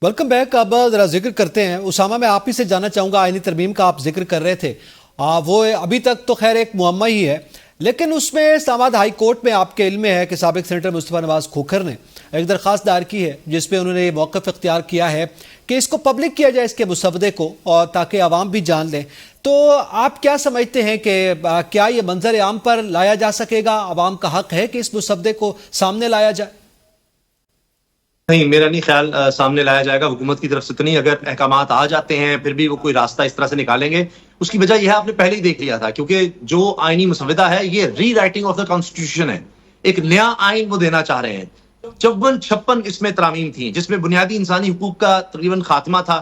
Welcome back. अब जरा जिक्र करते हैं उसामा, मैं आप ही से जानना चाहूंगा, आईनी तरमीम का आप जिक्र कर रहे थे, वो अभी तक तो खैर एक मुअम्मा ही है, लेकिन उसमें इस्लामाबाद हाई कोर्ट में आपके इल्म में है कि साबिक सेनेटर मुस्तफ़ा नवाज खोखर ने एक दरख्वास्त दायर की है जिसपे उन्होंने ये मौक़िफ़ इख्तियार किया है कि इसको पब्लिक किया जाए, इसके मुसवदे को, और ताकि आवाम भी जान लें। तो आप क्या समझते हैं कि क्या ये मंजर आम पर लाया जा सकेगा? आवाम का हक है कि इस मुसवदे को सामने लाया जाए? नहीं, मेरा नहीं ख्याल सामने लाया जाएगा हुकूमत की तरफ से तो नहीं। अगर अहकामात आ जाते हैं फिर भी वो कोई रास्ता इस तरह से निकालेंगे, उसकी वजह यह आपने पहले ही देख लिया था, क्योंकि जो आईनी मुसविदा है ये री राइटिंग ऑफ द कॉन्स्टिट्यूशन है। एक नया आइन वो देना चाह रहे हैं। 54-56 इसमें तरामीम थी जिसमें बुनियादी इंसानी हुकूक का तकरीबन खात्मा था,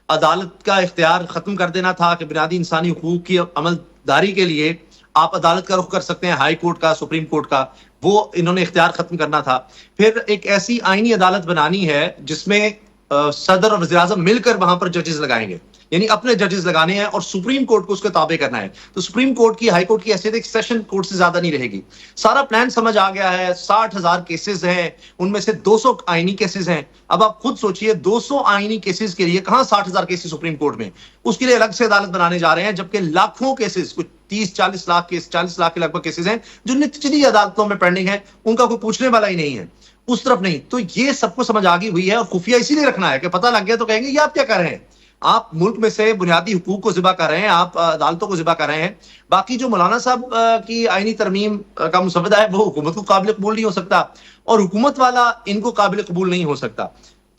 अदालत का इख्तियार खत्म कर देना था कि बुनियादी इंसानी हुकूक की अमलदारी के लिए आप अदालत का रुख कर सकते हैं, हाई कोर्ट का, सुप्रीम कोर्ट का, वो इन्होंने इख्तियार खत्म करना था। फिर एक ऐसी आईनी अदालत बनानी है जिसमें सदर और वज़ीर आज़म मिलकर वहां पर जजेस लगाएंगे, यानी अपने जजेस लगाने हैं और सुप्रीम कोर्ट को उसके ताबे करना है। तो सुप्रीम कोर्ट की, हाई कोर्ट की हैसियत एक सेशन कोर्ट से ज्यादा नहीं रहेगी। सारा प्लान समझ आ गया है। 60,000 केसेस हैं, उनमें से 200 आईनी केसेस हैं। अब आप खुद सोचिए, 200 आईनी केसेस के लिए कहां 60,000 केसेस सुप्रीम कोर्ट में, उसके लिए अलग से अदालत बनाने जा रहे हैं, जबकि लाखों केसेस, कुछ 30-40 लाख केस, 40 लाख के लगभग केसेस हैं जो निचली अदालतों में पेंडिंग है, उनका कोई पूछने वाला ही नहीं है, उस तरफ नहीं। तो ये सबको समझ आ गई हुई है और खुफिया इसीलिए रखना है कि पता लग गया तो कहेंगे ये आप क्या कर रहे हैं, आप मुल्क में से बुनियादी हुकूक को ज़िबा कर रहे हैं, आप अदालतों को ज़िबा कर रहे हैं। बाकी जो मौलाना साहब की आईनी तरमीम का मुसवदा है वो हुकूमत को काबिल कबूल नहीं हो सकता और हुकूमत वाला इनको काबिल कबूल नहीं हो सकता।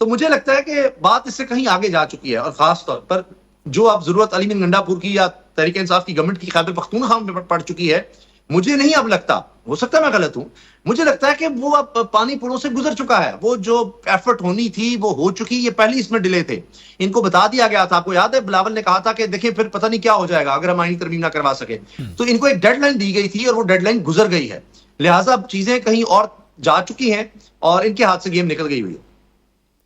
तो मुझे लगता है कि बात इससे कहीं आगे जा चुकी है और खास तौर पर जो आप जरूरत अली बिन गंडापुर की या तहरीक इंसाफ की गवर्नमेंट की खैबर पख्तूनख्वा में पड़ चुकी है, मुझे नहीं अब लगता, हो सकता है मैं गलत हूं, मुझे लगता है कि वो अब पानी पुलों से गुजर चुका है। वो जो एफर्ट होनी थी वो हो चुकी, ये पहले इसमें डिले थे, इनको बता दिया गया था। आपको याद है बिलावल ने कहा था कि देखिए फिर पता नहीं क्या हो जाएगा अगर हम आईनी तरमीम ना करवा सके। तो इनको एक डेडलाइन दी गई थी और वो डेडलाइन गुजर गई है, लिहाजा अब चीजें कहीं और जा चुकी हैं और इनके हाथ से गेम निकल गई हुई है।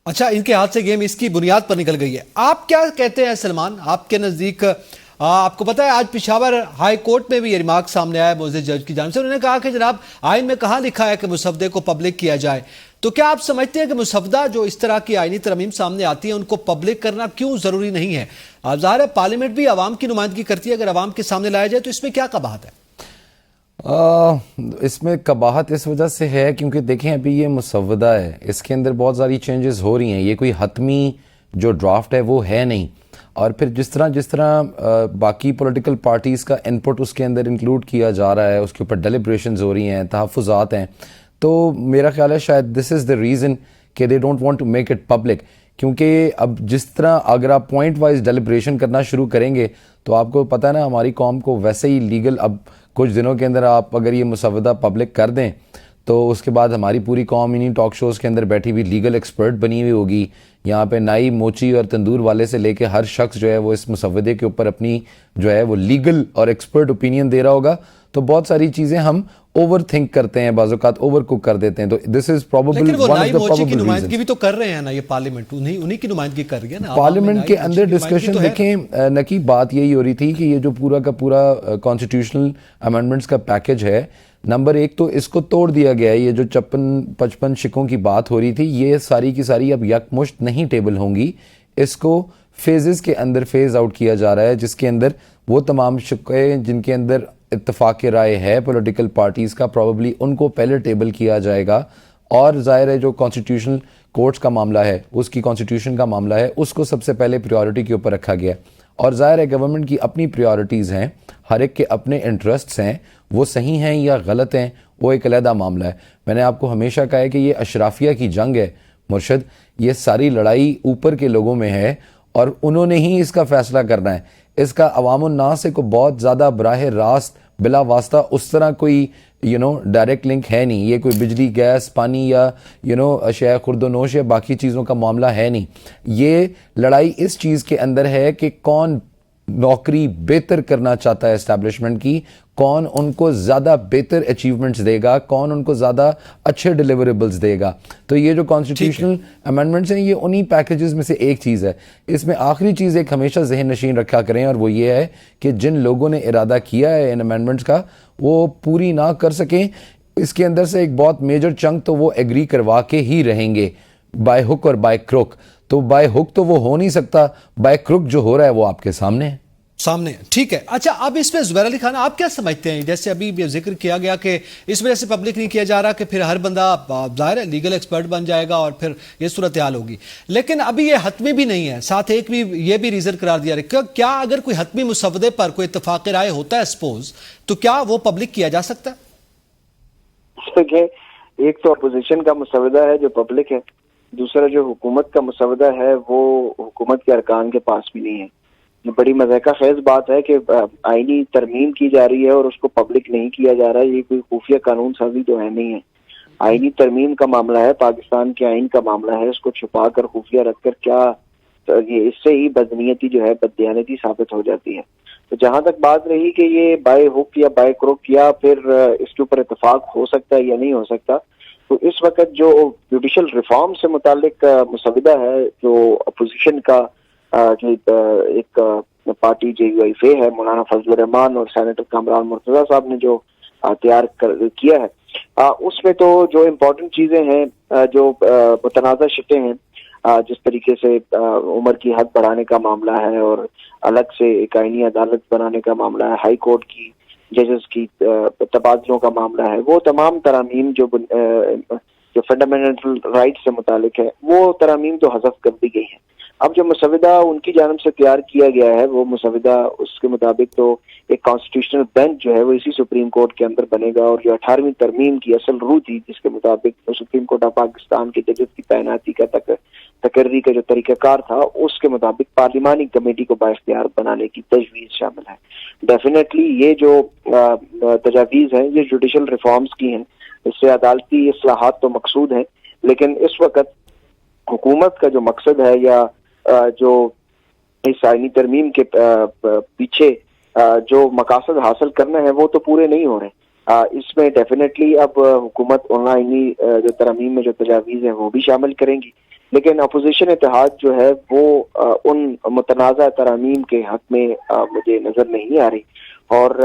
अच्छा, इनके हाथ से गेम इसकी बुनियाद पर निकल गई है। आप क्या कहते हैं सलमान, आपके नज़दीक? आपको पता है आज पेशावर हाई कोर्ट में भी ये रिमार्क सामने आया मोअज़्ज़िज़ जज की जानिब से। उन्होंने कहा कि जनाब आइन में कहाँ लिखा है कि मुसवदे को पब्लिक किया जाए। तो क्या आप समझते हैं कि मुसवदा जो इस तरह की आइनी तरमीम सामने आती है उनको पब्लिक करना क्यों ज़रूरी नहीं है? अब ज़ाहिर है पार्लियामेंट भी आवाम की नुमाइंदगी करती है, अगर आवाम के सामने लाया जाए तो इसमें क्या कबाहत है? इसमें कबाहत इस वजह से है क्योंकि देखें अभी ये मुसवदा है, इसके अंदर बहुत सारी चेंजेस हो रही हैं, ये कोई हतमी जो ड्राफ्ट है वो है नहीं। और फिर जिस तरह बाकी पॉलिटिकल पार्टीज़ का इनपुट उसके अंदर इंक्लूड किया जा रहा है, उसके ऊपर डेलिब्रेशंस हो रही हैं, तहफ़्फ़ुज़ात हैं, तो मेरा ख्याल है शायद दिस इज़ द रीज़न कि they don't want to make it public. क्योंकि अब जिस तरह अगर आप पॉइंट वाइज डेलिब्रेशन करना शुरू करेंगे तो आपको पता है ना, हमारी कौम को वैसे ही लीगल, अब कुछ दिनों के अंदर आप अगर ये मुसवदा पब्लिक कर दें तो उसके बाद हमारी पूरी कौम इन्हीं टॉक शोज़ के अंदर बैठी हुई लीगल एक्सपर्ट बनी हुई होगी। यहाँ पे नाई, मोची और तंदूर वाले से लेके हर शख्स जो है वो इस मुसवदे के ऊपर अपनी जो है वो लीगल और एक्सपर्ट ओपिनियन दे रहा होगा। तो बहुत सारी चीज़ें हम ओवर थिंक करते हैं, बाज़-औक़ात ओवर कुक कर देते हैं। तो this is probable one of the probable नुमाइंदगी भी तो कर रहे हैं ना ये पार्लियामेंट, उन्हीं की नुमाइंदगी कर रही है ना पार्लियामेंट के अंदर। डिस्कशन देखें नकी, बात यही हो रही थी कि ये जो पूरा का पूरा कॉन्स्टिट्यूशनल अमेंडमेंट्स का पैकेज है, नंबर एक तो इसको तोड़ दिया गया है। ये जो 55 शिकों की बात हो रही थी ये सारी की सारी अब यकमुश्त नहीं टेबल होंगी, इसको फेजेस के अंदर फेज आउट किया जा रहा है, जिसके अंदर वो तमाम शिकें जिनके अंदर इत्तफाक राय है पॉलिटिकल पार्टीज़ का, प्रॉबली उनको पहले टेबल किया जाएगा। और ज़ाहिर है जो कॉन्स्टिट्यूशनल कोर्ट्स का मामला है, उसकी कॉन्स्टिट्यूशन का मामला है, उसको सबसे पहले प्रायोरिटी के ऊपर रखा गया। और ज़ाहिर है गवर्नमेंट की अपनी प्रायोरिटीज़ हैं, हर एक के अपने इंटरेस्ट्स हैं, वो सही हैं या गलत हैं वो एक अलहदा मामला है। मैंने आपको हमेशा कहा है कि ये अशराफिया की जंग है मुर्शद, ये सारी लड़ाई ऊपर के लोगों में है और उन्होंने ही इसका फैसला करना है। इसका अवामुन्नास से को बहुत ज़्यादा बराह रास्त बिला वास्ता उस तरह कोई डायरेक्ट लिंक है नहीं। ये कोई बिजली, गैस, पानी या अशिया खुर्दोनोश या बाकी चीज़ों का मामला है नहीं। ये लड़ाई इस चीज़ के अंदर है कि कौन नौकरी बेहतर करना चाहता है एस्टैब्लिशमेंट की, कौन उनको ज़्यादा बेहतर अचीवमेंट्स देगा, कौन उनको ज़्यादा अच्छे डिलीवरेबल्स देगा। तो ये जो कॉन्स्टिट्यूशनल अमेंडमेंट्स हैं ये उन्हीं पैकेजेस में से एक चीज़ है। इसमें आखिरी चीज़ एक हमेशा जहन नशीन रखा करें और वो ये है कि जिन लोगों ने इरादा किया है इन अमेंडमेंट्स का वो पूरी ना कर सकें, इसके अंदर से एक बहुत मेजर चंक तो वो एग्री करवा के ही रहेंगे। बाय हुक और बाय क्रुक। तो बाय हुक तो वो हो नहीं सकता, बाय क्रुक जो हो रहा है वो आपके सामने है। सामने, ठीक है। अच्छा, अब इसमें जुबैर अली खान आप क्या समझते हैं, जैसे अभी ये जिक्र किया गया कि इस वजह से पब्लिक नहीं किया जा रहा कि फिर हर बंदा जाहिर है लीगल एक्सपर्ट बन जाएगा और फिर ये सूरत हाल होगी, लेकिन अभी ये हतमी भी नहीं है, साथ एक भी ये भी रीजन करार दिया है क्या अगर कोई हतमी मुसवदे पर कोई इत्तफाक राय होता है सपोज, तो क्या वो पब्लिक किया जा सकता है? एक तो अपोजिशन का मुसवदा है जो पब्लिक है, दूसरा जो हुकूमत का मुसवदा है वो हुकूमत के अरकान के पास भी नहीं है। ये बड़ी मज़ाक़ा खेज बात है कि आईनी तरमीम की जा रही है और उसको पब्लिक नहीं किया जा रहा है। ये कोई खुफिया कानून साजी तो है नहीं है। आईनी तरमीम का मामला है, पाकिस्तान के आइन का मामला है, उसको छुपा कर खुफिया रखकर क्या, तो ये इससे ही बदनीयती जो है, बददियानती साबित हो जाती है। तो जहां तक बात रही कि ये बाय हुक या बाय क्रुक या फिर इसके ऊपर इत्तेफाक हो सकता है या नहीं हो सकता, तो इस वक्त जो जुडिशल रिफॉर्म से मुतालिक मुसवदा है, जो अपोजिशन का जो एक पार्टी JUIF है, मौलाना फजल रहमान और सेनेटर कामरान मुर्तजा साहब ने जो तैयार किया है, उसमें तो जो इम्पोर्टेंट चीजें हैं, जो मुतनाज़ा शिकें हैं, जिस तरीके से उम्र की हद बढ़ाने का मामला है और अलग से एक आईनी अदालत बनाने का मामला है, हाई कोर्ट की जजेस की तबादलों का मामला है, वो तमाम तरामीम जो फंडामेंटल राइट से मुतालिक है, वो तरामीम तो हज़फ कर दी गई है। अब जो मुसवदा उनकी जानिब से तैयार किया गया है, वो मुसवदा उसके मुताबिक तो एक कॉन्स्टिट्यूशनल बेंच जो है वो इसी सुप्रीम कोर्ट के अंदर बनेगा और जो 18वीं तरमीम की असल रूह थी, जिसके मुताबिक तो सुप्रीम कोर्ट ऑफ पाकिस्तान के जजेस की तैनाती का तकर्री का जो तरीकाकार था, उसके मुताबिक पार्लिमानी कमेटी को बाइख्तियार बनाने की तजवीज़ शामिल है। डेफिनेटली ये जो तजावीज़ हैं ये जुडिशल रिफॉर्म्स की हैं, इससे अदालती इस्लाहात तो मकसूद हैं, लेकिन इस वक्त हुकूमत का जो मकसद है या जो इस आईनी तरमीम के पीछे जो मकासद हासिल करना है वो तो पूरे नहीं हो रहे। इसमें डेफिनेटली अब हुकूमत ऑनलाइनी जो तरमीम में जो तजावीज़ हैं वो भी शामिल करेंगी, लेकिन अपोजिशन इत्तेहाद जो है वो उन मुतनाज़ा तरमीम के हक में मुझे नज़र नहीं आ रही, और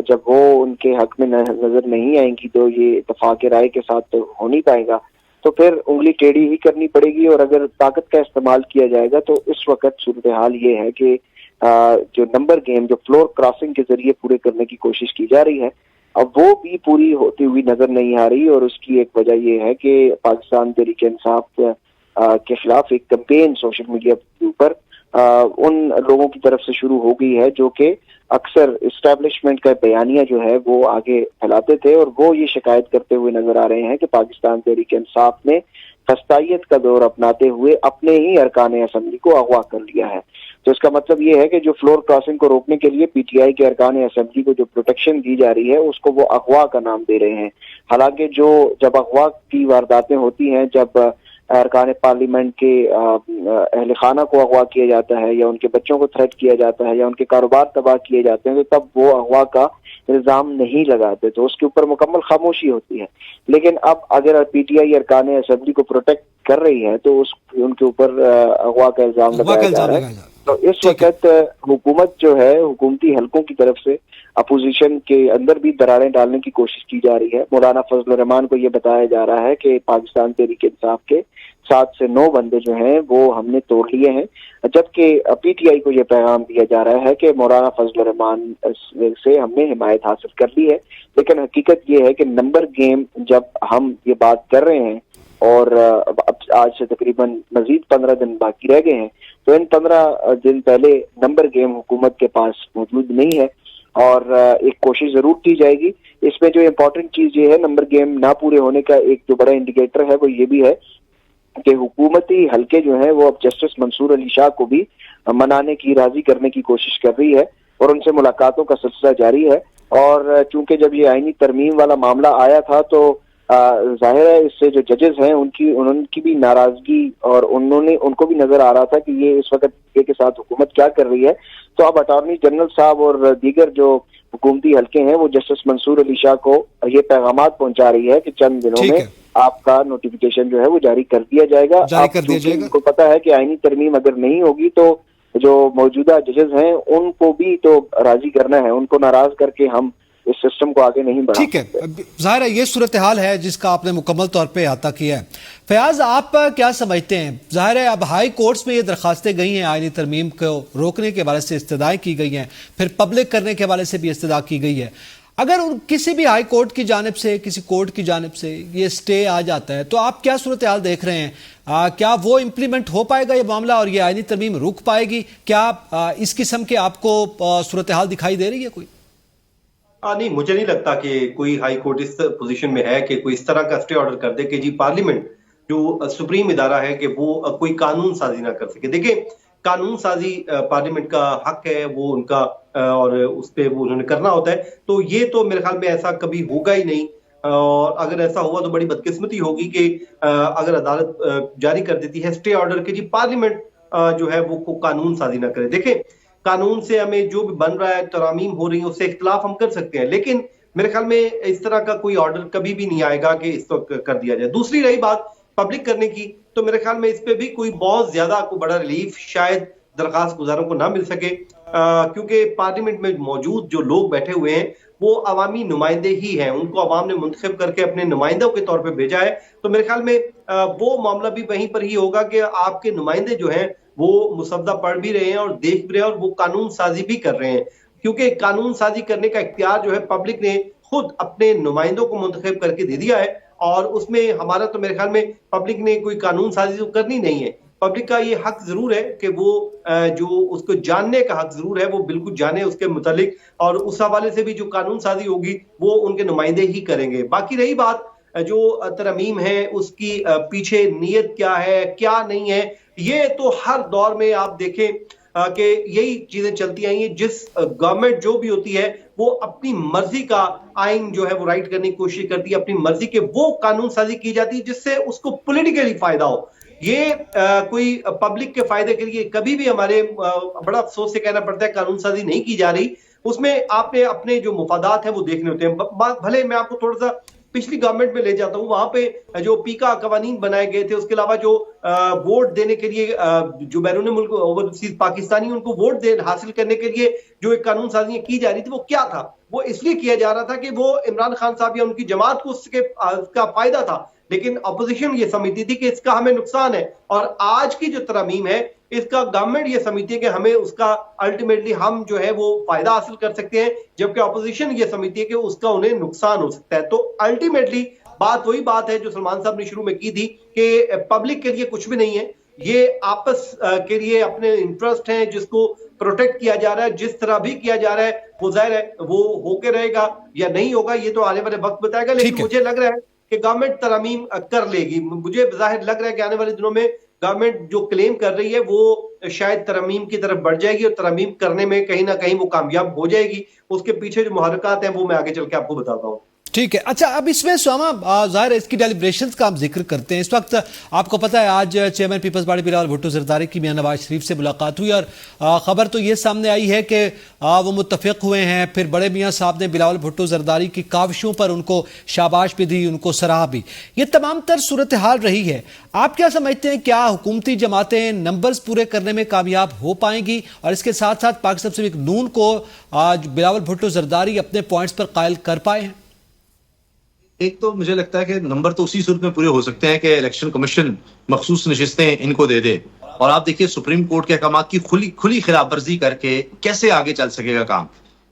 जब वो उनके हक में नज़र नहीं आएंगी तो ये इत्तफाक राय के साथ तो हो नहीं पाएगा, तो फिर उंगली टेढ़ी ही करनी पड़ेगी। और अगर ताकत का इस्तेमाल किया जाएगा तो इस वक्त सूरत हाल ये है कि जो नंबर गेम जो फ्लोर क्रॉसिंग के जरिए पूरे करने की कोशिश की जा रही है, अब वो भी पूरी होती हुई नजर नहीं आ रही। और उसकी एक वजह ये है कि पाकिस्तान तहरीक इंसाफ के खिलाफ एक कैंपेन सोशल मीडिया के ऊपर उन लोगों की तरफ से शुरू हो गई है जो कि अक्सर इस्टेब्लिशमेंट का बयानिया जो है वो आगे फैलाते थे, और वो ये शिकायत करते हुए नजर आ रहे हैं कि पाकिस्तान तहरीक इंसाफ ने खस्तायत का दौर अपनाते हुए अपने ही अरकान असम्बली को अगवा कर लिया है। तो इसका मतलब ये है कि जो फ्लोर क्रॉसिंग को रोकने के लिए PTI के अरकान असम्बली को जो प्रोटेक्शन दी जा रही है उसको वो अगवा का नाम दे रहे हैं। हालांकि जो जब अगवा की वारदातें होती हैं, जब अरकान पार्लियामेंट के अहल खाना को अगवा किया जाता है या उनके बच्चों को थ्रेट किया जाता है या उनके कारोबार तबाह किए जाते हैं, तो तब वो अगवा का इल्जाम नहीं लगाते, तो उसके ऊपर मुकम्मल खामोशी होती है। लेकिन अब अगर PTI अरकान असम्बली को प्रोटेक्ट कर रही है तो उनके ऊपर अगवा का इल्जाम लगाया जा रहा है। तो इस वक्त हुकूमत जो है हुकूमती हलकों की तरफ से अपोजिशन के अंदर भी दरारें डालने की कोशिश की जा रही है। मौलाना फजल रहमान को ये बताया जा रहा है कि पाकिस्तान तहरीक इंसाफ के 7 से 9 बंदे जो हैं वो हमने तोड़ लिए हैं, जबकि PTI को ये पैगाम दिया जा रहा है कि मौलाना फजल रहमान से हमने हिमायत हासिल कर ली है। लेकिन हकीकत ये है कि नंबर गेम जब हम ये बात कर रहे हैं और अब आज से तकरीबन मजीद 15 दिन बाकी रह गए हैं, तो इन 15 दिन पहले नंबर गेम हुकूमत के पास मौजूद नहीं है और एक कोशिश जरूर की जाएगी। इसमें जो इम्पोर्टेंट चीज ये है, नंबर गेम ना पूरे होने का एक जो बड़ा इंडिकेटर है वो ये भी है कि हुकूमती हलके जो है वो अब जस्टिस मंसूर अली शाह को भी मनाने की, राजी करने की कोशिश कर रही है और उनसे मुलाकातों का सिलसिला जारी है। और चूंकि जब ये आईनी तरमीम वाला मामला आया था तो जाहिर है इससे जो जजेस हैं उनकी भी नाराजगी और उनको भी नजर आ रहा था कि ये इस वक्त के साथ हुकूमत क्या कर रही है। तो अब अटॉर्नी जनरल साहब और दीगर जो हुकूमती हलके हैं वो जस्टिस मंसूर अली शाह को ये पैगामात पहुंचा रही है कि चंद दिनों में आपका नोटिफिकेशन जो है वो जारी कर दिया जाएगा। उनको पता है कि आईनी तरमीम अगर नहीं होगी तो जो मौजूदा जजेस हैं उनको भी तो राजी करना है, उनको नाराज करके हम इस सिस्टम को आगे नहीं बढ़ा। ठीक है, जाहिर है ये सूरत हाल है जिसका आपने मुकम्मल तौर पे अहाता किया है। फयाज, आप क्या समझते हैं? जाहिर है अब हाई कोर्ट्स में ये दरखास्तें गई हैं, आईनी तरमीम को रोकने के हवाले से इस्तदाएं की गई हैं, फिर पब्लिक करने के हवाले से भी इस्तदा की गई है। अगर किसी भी हाई कोर्ट की जानिब से, किसी कोर्ट की जानिब से ये स्टे आ जाता है तो आप क्या सूरत हाल देख रहे हैं? क्या वो इम्प्लीमेंट हो पाएगा ये मामला और ये आईनी तरमीम रुक पाएगी? क्या इस किस्म के आपको सूरत हाल दिखाई दे रही है कोई? नहीं, मुझे नहीं लगता कि कोई हाई कोर्ट इस पोजीशन में है कि कोई इस तरह का स्टे ऑर्डर कर दे कि जी पार्लियामेंट जो सुप्रीम इदारा है कि वो कोई कानून साजी ना कर सके। देखिए, कानून साजी पार्लियामेंट का हक है, वो उनका और उस पर वो उन्होंने करना होता है। तो ये तो मेरे ख्याल में ऐसा कभी होगा ही नहीं, और अगर ऐसा हुआ तो बड़ी बदकिस्मती होगी कि अगर अदालत जारी कर देती है स्टे ऑर्डर के जी पार्लियामेंट जो है वो कानून साजी ना करे। देखें, कानून से हमें जो भी बन रहा है, तरामीम हो रही है, उससे इख्तिलाफ हम कर सकते हैं, लेकिन मेरे ख्याल में इस तरह का कोई ऑर्डर कभी भी नहीं आएगा कि इस वक्त कर दिया जाए। दूसरी रही बात पब्लिक करने की, तो मेरे ख्याल में इस पे भी कोई बहुत ज्यादा को बड़ा रिलीफ शायद दरखास्त गुजारों को ना मिल सके, क्योंकि पार्लियामेंट में मौजूद जो लोग बैठे हुए हैं वो अवामी नुमाइंदे ही हैं, उनको अवाम ने मुंतखब करके अपने नुमाइंदों के तौर पे भेजा है। तो मेरे ख्याल में वो मामला भी वहीं पर ही होगा कि आपके नुमाइंदे जो हैं वो मुसवदा पढ़ भी रहे हैं और देख भी रहे हैं और वो कानून साजी भी कर रहे हैं, क्योंकि कानून साजी करने का इख्तियार जो है पब्लिक ने खुद अपने नुमाइंदों को मुंतखब करके दे दिया है। और उसमें हमारा तो मेरे ख्याल में पब्लिक ने कोई कानून साजी तो करनी नहीं है। पब्लिक का ये हक जरूर है कि वो जो उसको जानने का हक जरूर है, वो बिल्कुल जाने उसके मुतालिक, और उस हवाले से भी जो कानून साजी होगी वो उनके नुमाइंदे ही करेंगे। बाकी रही बात जो तरमीम है उसकी पीछे नीयत क्या है क्या नहीं है, ये तो हर दौर में आप देखें कि यही चीजें चलती आई हैं। जिस गवर्नमेंट जो भी होती है वो अपनी मर्जी का आइन जो है वो राइट करने की कोशिश करती है, अपनी मर्जी के वो कानून साजी की जाती है जिससे उसको पॉलिटिकली फायदा हो। ये कोई पब्लिक के फायदे के लिए कभी भी हमारे बड़ा अफसोस से कहना पड़ता है कानून साजी नहीं की जा रही। उसमें आपने अपने जो मुफादात है वो देखने होते हैं। भले मैं आपको थोड़ा सा पिछली गवर्नमेंट में ले जाता हूं, वहां पे जो पीका कवानीन बनाए गए थे, उसके अलावा जो वोट देने के लिए जो बैरून मुल्क ओवरसीज पाकिस्तानी उनको वोट हासिल करने के लिए जो एक कानून साजी की जा रही थी, वो क्या था? वो इसलिए किया जा रहा था कि वो इमरान खान साहब या उनकी जमात को उसका फायदा था, लेकिन अपोजिशन ये समझती थी कि इसका हमें नुकसान है। और आज की जो तरमीम है इसका गवर्नमेंट ये समझती है कि हमें उसका अल्टीमेटली हम जो है वो फायदा हासिल कर सकते हैं, जबकि अपोजिशन ये समझती है कि उसका उन्हें नुकसान हो सकता है। तो अल्टीमेटली बात वही बात है जो सलमान साहब ने शुरू में की थी कि पब्लिक के लिए कुछ भी नहीं है, ये आपस के लिए अपने इंटरेस्ट हैं जिसको प्रोटेक्ट किया जा रहा है। जिस तरह भी किया जा रहा है वो जाहिर है वो होके रहेगा या नहीं होगा, ये तो आने वाले वक्त बताएगा। लेकिन मुझे लग रहा है कि गवर्नमेंट तरमीम कर लेगी। मुझे जाहिर लग रहा है कि आने वाले दिनों में गवर्नमेंट जो क्लेम कर रही है वो शायद तरमीम की तरफ बढ़ जाएगी और तरमीम करने में कहीं ना कहीं वो कामयाब हो जाएगी। उसके पीछे जो मुहर्रिकात हैं वो मैं आगे चल के आपको बताता हूँ। ठीक है। अच्छा, अब इसमें स्वामा जाहिर है इसकी डेलिब्रेशंस का हम जिक्र करते हैं। इस वक्त आपको पता है आज chairman Peoples Party Bilawal Bhutto Zardari की मियां नवाज शरीफ से मुलाकात हुई और खबर तो ये सामने आई है कि वो मुत्तफिक हुए हैं। फिर बड़े मियां साहब ने बिलावल भुट्टो जरदारी की काविशों पर उनको शाबाश भी दी, उनको सराहा भी। ये तमाम तर सूरत हाल रही है। आप क्या समझते हैं, क्या हुकूमती जमातें नंबर्स पूरे करने में कामयाब हो पाएंगी? और इसके साथ साथ पाकिस्तान तहरीक नून को आज बिलावल भुट्टो जरदारी अपने पॉइंट्स पर कायल कर पाए हैं? एक तो मुझे लगता है कि नंबर तो उसी सूरत में पूरे हो सकते हैं कि इलेक्शन कमीशन मखसूस नशिस्तें इनको दे दे। और आप देखिए सुप्रीम कोर्ट के अहकाम की खुली खिलाफ वर्जी करके कैसे आगे चल सकेगा काम।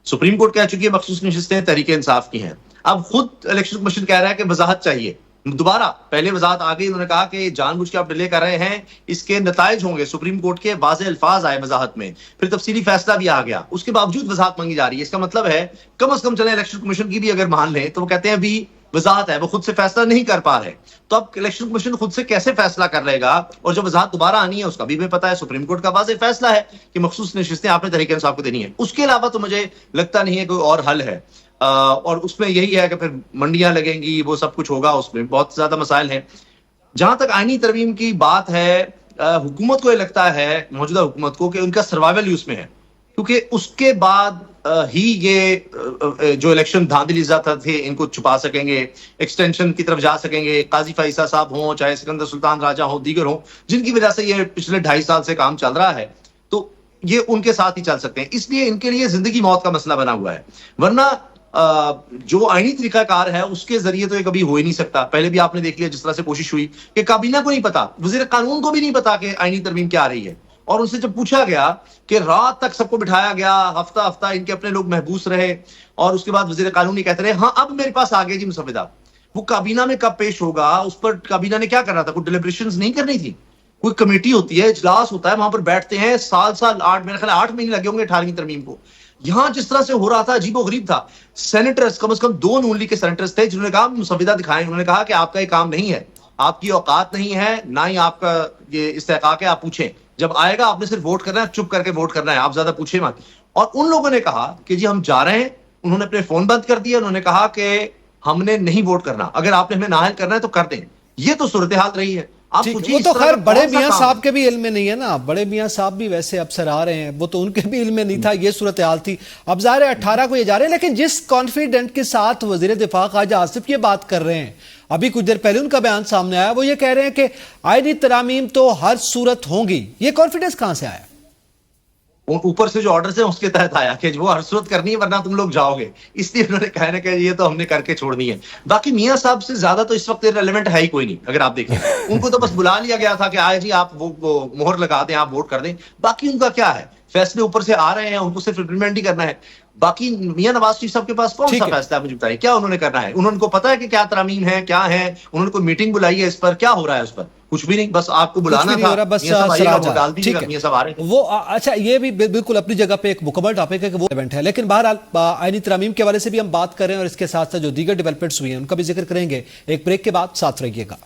सुप्रीम कोर्ट कह चुकी है मखसूस नशिस्तें तहरीक इंसाफ की हैं। अब खुद इलेक्शन कमीशन कह रहा है कि वजाहत चाहिए दोबारा। पहले वजाहत आ गई, उन्होंने कहा कि जानबूझ के आप डिले कर रहे हैं, इसके नताइज होंगे। सुप्रीम कोर्ट के वाज़ेह अल्फाज आए वजाहत में, फिर तफसीली फैसला भी आ गया, उसके बावजूद वजाहत मांगी जा रही है। इसका मतलब है कम से कम चले इलेक्शन कमीशन की भी अगर मान लें तो वो कहते हैं अभी वजाहत है, वो खुद से फैसला नहीं कर पा रहे। तो अब इलेक्शन कमीशन खुद से कैसे फैसला कर लेगा? और जो वजाहत दोबारा आनी है उसका भी हमें पता है, सुप्रीम कोर्ट का वाज़ेह फैसला है कि मखसूस नशिस्तें आपने तहरीक इंसाफ को देनी है। उसके अलावा तो मुझे लगता नहीं है कोई और हल है। और उसमें यही है कि फिर मंडियां लगेंगी, वो सब कुछ होगा, उसमें बहुत ज्यादा मसाइल हैं। जहां तक आईनी तरमीम की बात है, हुकूमत को ये लगता है, मौजूदा हुकूमत को, कि उनका सर्वाइवल यूज में है, क्योंकि उसके बाद ही ये जो इलेक्शन धांधली थे इनको छुपा सकेंगे, एक्सटेंशन की तरफ जा सकेंगे। काजी फैसा साहब हों, चाहे सिकंदर सुल्तान राजा हो, दीगर हों, जिनकी वजह से ये पिछले 2.5 साल से काम चल रहा है, तो ये उनके साथ ही चल सकते हैं। इसलिए इनके लिए जिंदगी मौत का मसला बना हुआ है। वरना जो आईनी तरीकाकार है उसके जरिए तो ये कभी हो ही नहीं सकता। पहले भी आपने देख लिया जिस तरह से कोशिश हुई कि काबीना को नहीं पता, वजीर कानून को भी नहीं पता कि आईनी तरमीम क्या आ रही है, और उनसे जब पूछा गया कि रात तक सबको बिठाया गया, हफ्ता हफ्ता इनके अपने लोग महबूस रहे, और उसके बाद वजीर कानून ही कहते रहे हाँ अब मेरे पास आ गया जी मुसविदा। वो काबीना में कब पेश होगा, उस पर काबीना ने क्या करना था, कोई डिलिब्रेशंस नहीं करनी थी। कोई कमेटी होती है, इजलास होता है, वहां पर बैठते हैं, साल 8 महीने लगे होंगे 18वीं तरमीम को। यहां जिस तरह से हो रहा था अजीबो गरीब था। सेनेटर्स कम से कम 2 नून लीग के सेनेटर्स थे जिन्होंने कहा मुसविदा दिखाएं। उन्होंने कहा कि आपका ये काम नहीं है, आपकी औकात नहीं है, ना ही आपका ये इस्तेहकाक है, आप पूछें, जब आएगा आपने सिर्फ वोट करना है, चुप करके वोट करना है, आप ज्यादा पूछे मत। और उन लोगों ने कहा कि जी हम जा रहे हैं, उन्होंने अपने फोन बंद कर दिए, उन्होंने कहा कि हमने नहीं वोट करना, अगर आपने हमें नाअहल करना है तो कर दें। ये तो सूरत हाल रही है। आप सोचिए, वो तो खैर बड़े मियां साहब के भी इल्म में नहीं है ना, बड़े मियां साहब भी वैसे अफसर आ रहे हैं, वो तो उनके भी इल्म में नहीं था, ये सूरत हाल थी। अब ज़ाहिर है 18 को ये जा रहे हैं, लेकिन जिस कॉन्फिडेंट के साथ वजीर दिफा ख्वाजा आसिफ ये बात कर रहे हैं, अभी कुछ देर पहले उनका बयान सामने आया, वो ये कह रहे हैं कि आईनी तरामीम तो हर सूरत होंगी। ये कॉन्फिडेंस कहां से आया? ऊपर से जो ऑर्डर है उसके तहत आया कि वो हर सूरत करनी है वरना तुम लोग जाओगे, इसलिए उन्होंने कहा ना कि ये तो हमने करके छोड़नी है। बाकी मियां साहब से ज्यादा तो इस वक्त रेलेवेंट है ही कोई नहीं। अगर आप देखें उनको तो बस बुला लिया गया था कि आए जी आप वो मोहर लगा दें, आप वोट कर दें। बाकी उनका क्या है, फैसले ऊपर से आ रहे हैं, उनको सिर्फ इम्प्लीमेंट ही करना है। बाकी मियां नवाज शरीफ साहब के पास कौन सा फैसला है, मुझे बताइए, क्या उन्होंने करना है? उनको पता है कि क्या तरामीम है, क्या है? उन्होंने कोई मीटिंग बुलाई है इस पर, क्या हो रहा है उस पर? कुछ भी नहीं, बस आपको बुलाना था, बस डाल दीजिएगा, मियां साहब आ रहे हैं। वो अच्छा, ये भी बिल्कुल अपनी जगह पे एक मुकम्मल टॉपिक है कि वो इवेंट है, लेकिन बहरहाल आईनी तरामीम के हवाले से भी हम बात कर रहे हैं और इसके साथ साथ जो दीगर डेवलपमेंट्स हुई हैं उनका भी जिक्र करेंगे। एक ब्रेक के बाद साथ रहिएगा।